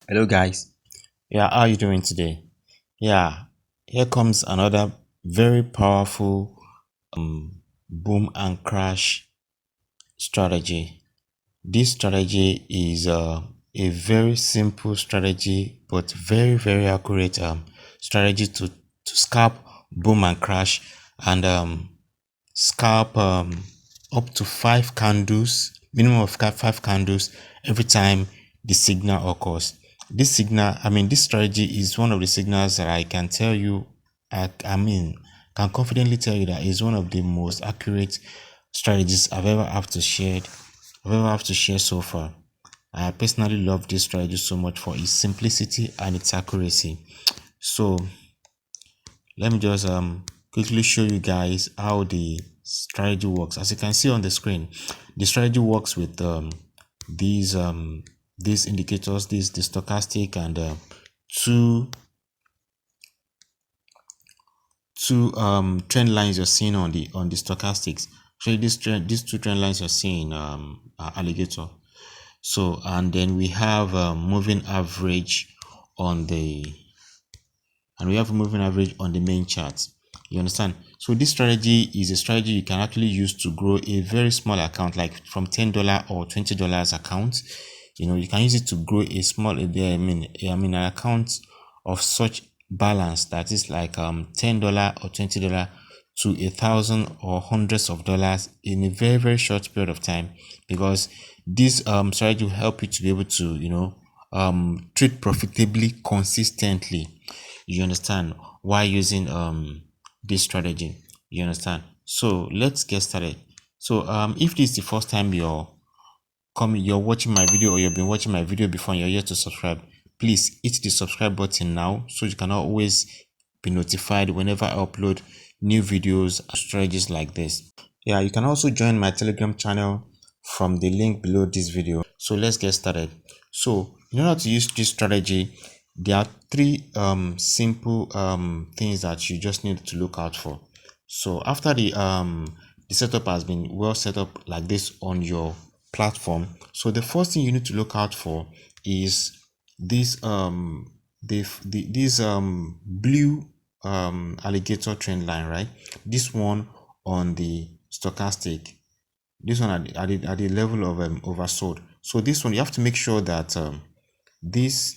Hello guys. Yeah, how are you doing today? Yeah, here comes another very powerful boom and crash strategy. This strategy is a very simple strategy but very accurate strategy to scalp boom and crash and scalp up to 5 candles, minimum of 5 candles every time the signal occurs. This strategy is one of the signals that I can tell you, can confidently tell you that is one of the most accurate strategies I've ever have to share so far. I personally love this strategy so much for its simplicity and its accuracy. So let me just quickly show you guys how the strategy works. As you can see on the screen, the strategy works with these these indicators, these the stochastic and two trend lines you're seeing on the stochastics. So these two trend lines you're seeing are alligator. So and then we have moving average on the main chart. You understand? So this strategy is a strategy you can actually use to grow a very small account, like from $10 or $20 account. You can use it to grow a small, an account of such balance that is like $10 or $20 to 1,000 or hundreds of dollars in a very short period of time, because this strategy will help you to be able to trade profitably consistently. You understand? Why using this strategy? You understand? So let's get started. So if this is the first time you're watching my video, or you've been watching my video before and you're yet to subscribe, please hit the subscribe button now so you can always be notified whenever I upload new videos and strategies like this. Yeah, you can also join my Telegram channel from the link below this video. So let's get started. So in order to use this strategy, there are three simple things that you just need to look out for. So after the setup has been well set up like this on your platform, so the first thing you need to look out for is this blue alligator trend line, right? This one on the stochastic, this one at the level of oversold. So this one, you have to make sure that this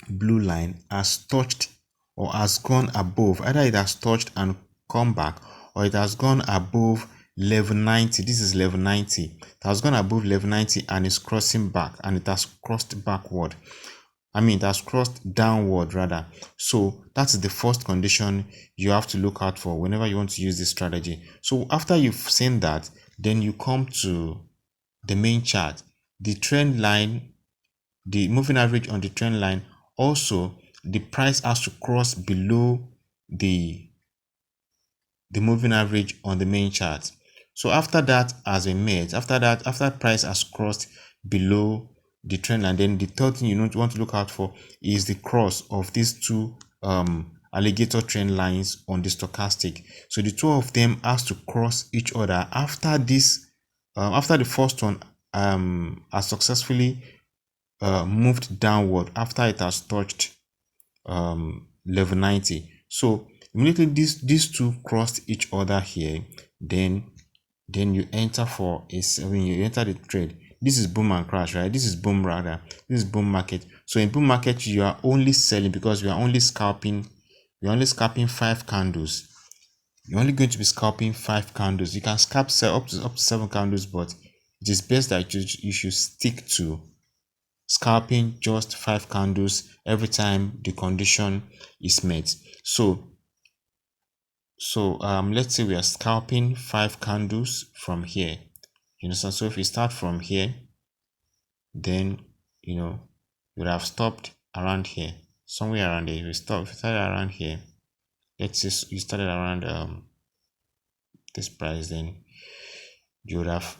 blue line has touched or has gone above, either it has touched and come back, or it has gone above level 90. This is level 90. It has gone above level 90 and is crossing back, and it has crossed backward. It has crossed downward rather. So that's the first condition you have to look out for whenever you want to use this strategy. So after you've seen that, then you come to the main chart. The trend line, the moving average on the trend line, also the price has to cross below the moving average on the main chart. So after that has been met, after price has crossed below the trend line, then the third thing you want to look out for is the cross of these two alligator trend lines on the stochastic. So the two of them has to cross each other after this after the first one has successfully moved downward after it has touched level 90. So immediately these two crossed each other here, then you enter you enter the trade. This is boom and crash, right? This is boom rather. This is boom market. So in boom market, you are only selling because we are only scalping. We're only scalping 5 candles. You're only going to be scalping 5 candles. You can scalp sell up to 7 candles, but it is best that you should stick to scalping just 5 candles every time the condition is met. So let's say we are scalping 5 candles from here. You understand? So if we start from here, then you would have stopped around here, somewhere around here. We started around here. Let's say you started around this price, then you would have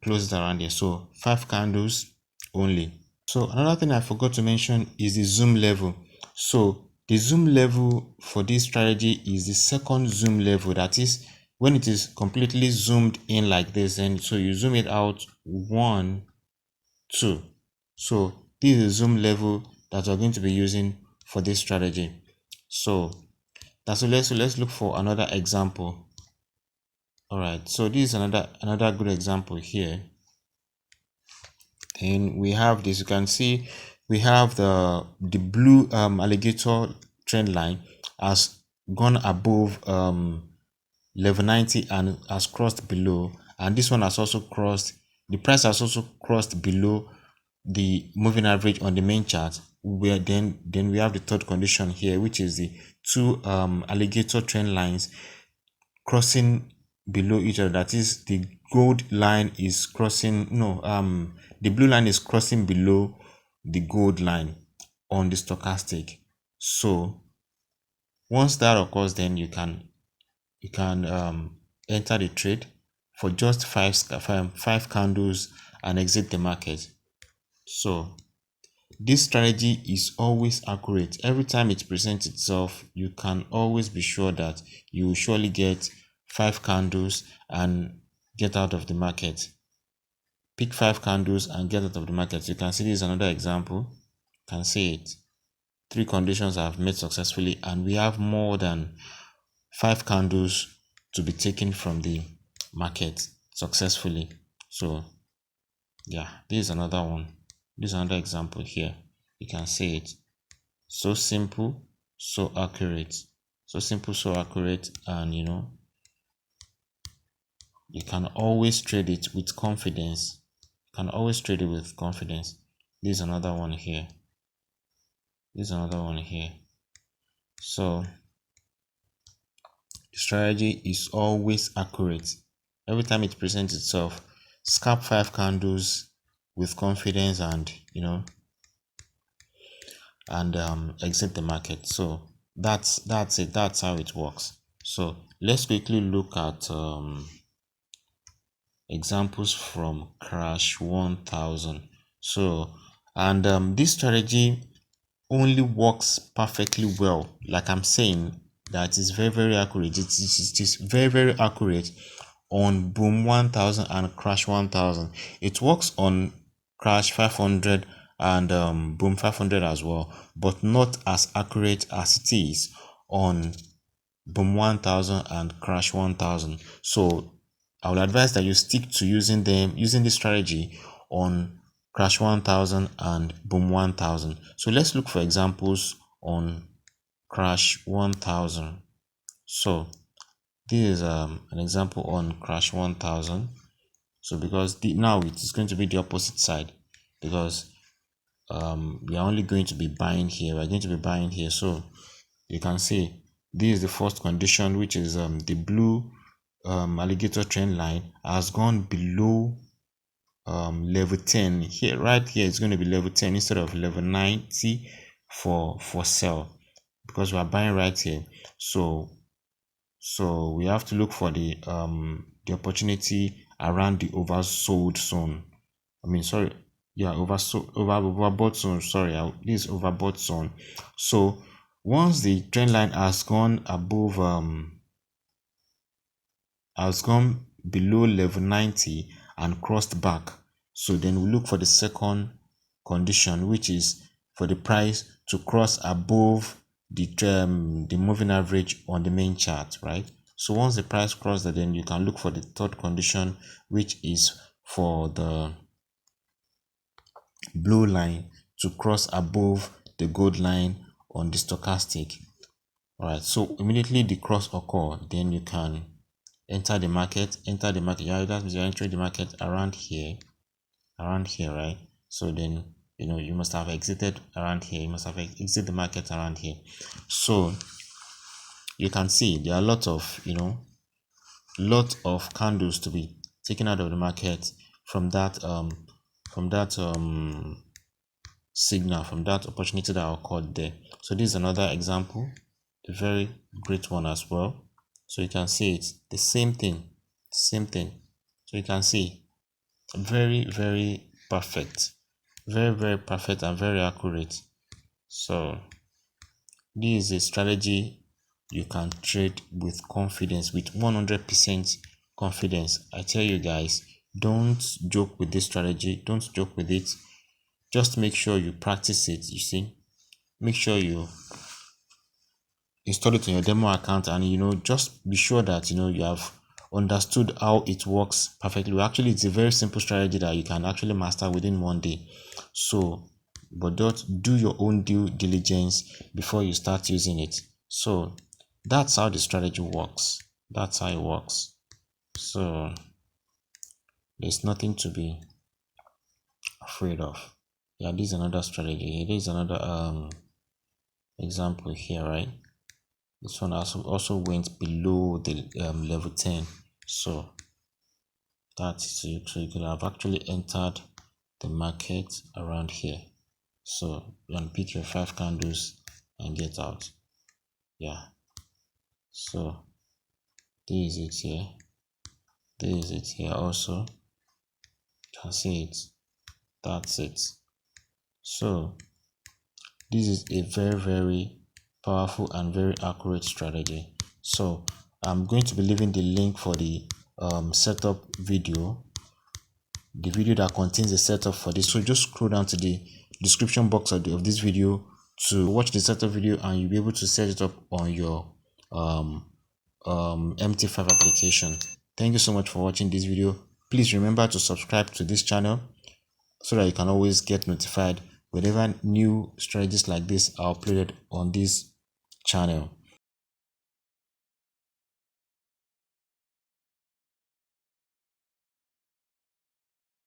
closed around here. So 5 candles only. So another thing I forgot to mention is the zoom level. So the zoom level for this strategy is the second zoom level. That is when it is completely zoomed in like this, and so you zoom it out 1, 2. So this is the zoom level that we're going to be using for this strategy. So let's look for another example. All right, so this is another good example here. And we have this, you can see we have the blue alligator trend line has gone above level 90 and has crossed below, and this one has also crossed, the price has also crossed below the moving average on the main chart. Where then we have the third condition here, which is the two alligator trend lines crossing below each other. That is, the gold line is crossing, the blue line is crossing below the gold line on the stochastic. So once that occurs, then you can enter the trade for just five candles and exit the market. So this strategy is always accurate. Every time it presents itself, you can always be sure that you will surely get 5 candles and get out of the market. Pick 5 candles and get out of the market. You can see this is another example. You can see it. 3 conditions have met successfully, and we have more than 5 candles to be taken from the market successfully. So yeah, this is another one. This is another example here. You can see it. So simple, so accurate. So simple, so accurate, and you can always trade it with confidence. You can always trade it with confidence. This is another one here. This is another one here. So the strategy is always accurate. Every time it presents itself, scalp 5 candles with confidence and exit the market. So that's it. That's how it works. So let's quickly look at examples from Crash 1000. So this strategy only works perfectly well. Like I'm saying, that is very accurate. It is very accurate on Boom 1000 and Crash 1000. It works on Crash 500 and Boom 500 as well, but not as accurate as it is on Boom 1000 and Crash 1000. So I would advise that you stick to using this strategy on Crash 1000 and Boom 1000. So let's look for examples on Crash 1000. So this is an example on Crash 1000. So because now it is going to be the opposite side, because we are only going to be buying here. We're going to be buying here. So you can see this is the first condition, which is the blue alligator trend line has gone below level 10 here. Right here it's going to be level 10 instead of level 90 for sell, because we are buying right here. So we have to look for the opportunity around the oversold zone. Overbought zone. Sorry, this is overbought zone. So once the trend line has gone above has gone below level 90 and crossed back, so then we look for the second condition, which is for the price to cross above the moving average on the main chart, right? So once the price crosses that, then you can look for the third condition, which is for the blue line to cross above the gold line on the stochastic. All right, so immediately the cross occur, then you can enter the market. Yeah, that means you're entering the market around here, right? So then you must have exited around here. You must have exited the market around here. So you can see there are lots of candles to be taken out of the market from that signal, from that opportunity that occurred there. So this is another example, a very great one as well. So you can see it's the same thing. So you can see very perfect, very perfect and very accurate. So this is a strategy you can trade with confidence, with 100% confidence. I tell you guys, don't joke with this strategy. Don't joke with it. just make sure you practice it. You see, make sure you install it on your demo account, and just be sure that you have understood how it works perfectly. Well, actually, it's a very simple strategy that you can actually master within one day. So, but don't do your own due diligence before you start using it. So that's how the strategy works. That's how it works. So there's nothing to be afraid of. Yeah, this is another strategy. It is another example here, right? This one also went below the level 10. So that's it. So you could have actually entered the market around here. So you can pick your 5 candles and get out. Yeah. So this is it here. This is it here also. You can see it. That's it. So this is a very powerful and very accurate strategy. So I'm going to be leaving the link for the setup video, the video that contains the setup for this. So just scroll down to the description box of this video to watch the setup video, and you'll be able to set it up on your MT5 application. Thank you so much for watching this video. Please remember to subscribe to this channel so that you can always get notified whenever new strategies like this are uploaded on this channel.